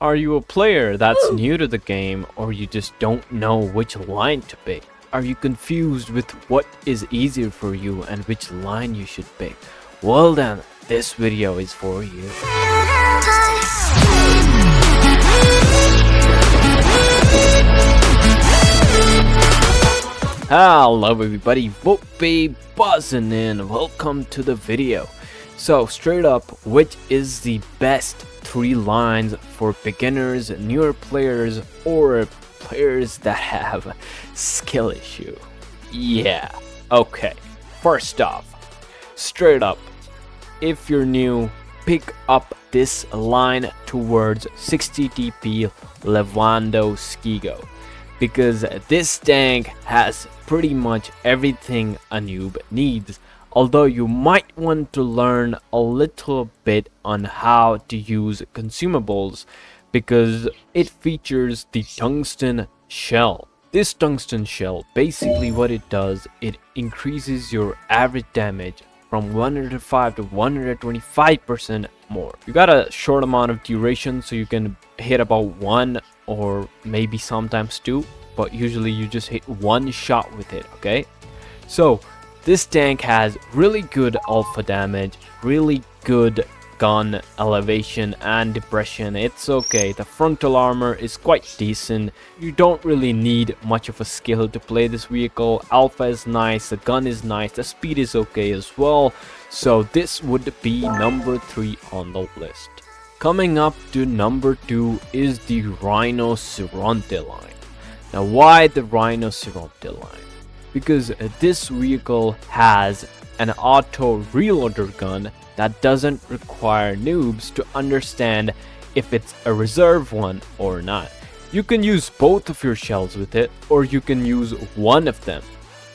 Are you a player that's new to the game, or you just don't know which line to pick? Are you confused with what is easier for you and which line you should pick? Well then, this video is for you. Hello everybody, WoTB buzzing in. Welcome to the video. So straight up, which is the best 3 lines for beginners, newer players, or players that have skill issue? Yeah, okay. First off, straight up, if you're new, pick up this line towards 60 TP Lewandowskigo, because this tank has pretty much everything a noob needs. Although you might want to learn a little bit on how to use consumables, because it features the tungsten shell. This tungsten shell, basically what it does, it increases your average damage from 105 to 125% more. You got a short amount of duration, so you can hit about 1 or maybe sometimes 2, but usually you just hit 1 shot with it, okay? So this tank has really good alpha damage, really good gun elevation and depression. It's okay. The frontal armor is quite decent. You don't really need much of a skill to play this vehicle. Alpha is nice, the gun is nice, the speed is okay as well. So this would be number 3 on the list. Coming up to number 2 is the Rhinoceronte line. Now why the Rhinoceronte line? Because this vehicle has an auto reloader gun that doesn't require noobs to understand if it's a reserve one or not. You can use both of your shells with it, or you can use one of them.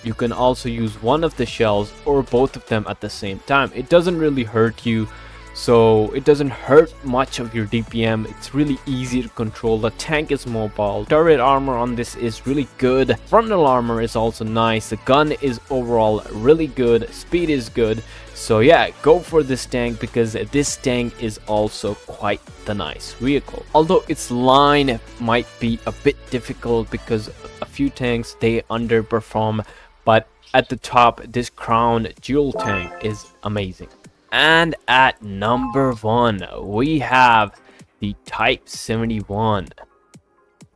You can also use one of the shells or both of them at the same time. It doesn't really hurt you, so it doesn't hurt much of your DPM. It's really easy to control. The tank is mobile. Turret armor on this is really good. Frontal armor is also nice. The gun is overall really good. Speed is good. So yeah, go for this tank, because this tank is also quite the nice vehicle. Although its line might be a bit difficult because a few tanks, they underperform, but at the top, this crown jewel tank is amazing. And at number 1, we have the Type 71.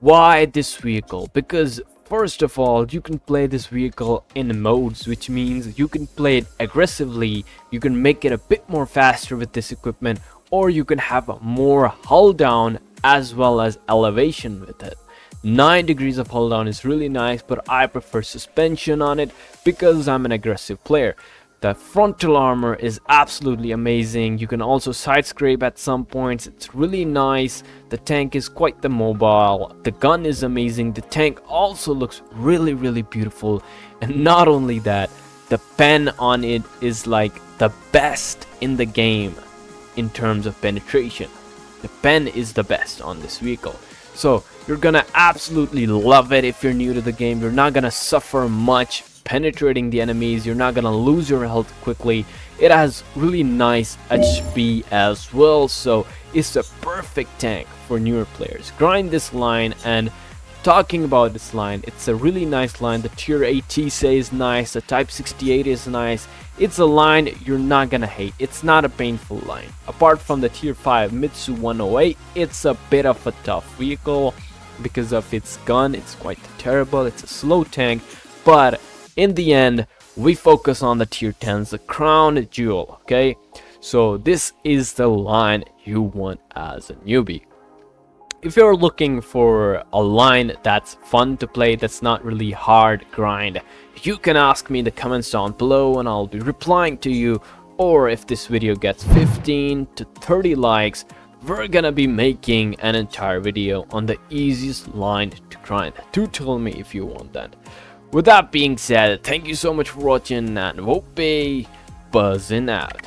Why this vehicle? Because first of all, you can play this vehicle in modes, which means you can play it aggressively, you can make it a bit more faster with this equipment, or you can have more hull down as well as elevation with it. 9 degrees of hull down is really nice, but I prefer suspension on it because I'm an aggressive player. The frontal armor is absolutely amazing. You can also side scrape at some points. It's really nice. The tank is quite the mobile. The gun is amazing. The tank also looks really beautiful. And not only that, the pen on it is like the best in the game in terms of penetration. The pen is the best on this vehicle. So you're gonna absolutely love it if you're new to the game. You're not gonna suffer much penetrating the enemies. You're not gonna lose your health quickly. It has really nice HP as well, so it's a perfect tank for newer players. Grind this line. And talking about this line, it's a really nice line. The tier 8 TSA is nice, the Type 68 is nice. It's a line you're not gonna hate. It's not a painful line. Apart from the tier 5 Mitsu 108, it's a bit of a tough vehicle because of its gun. It's quite terrible. It's a slow tank, but in the end, we focus on the tier 10s, the crown jewel, okay? So this is the line you want as a newbie. If you're looking for a line that's fun to play, that's not really hard grind, you can ask me in the comments down below and I'll be replying to you. Or if this video gets 15 to 30 likes, we're gonna be making an entire video on the easiest line to grind. Do tell me if you want that. With that being said, thank you so much for watching, and WoTB buzzing out.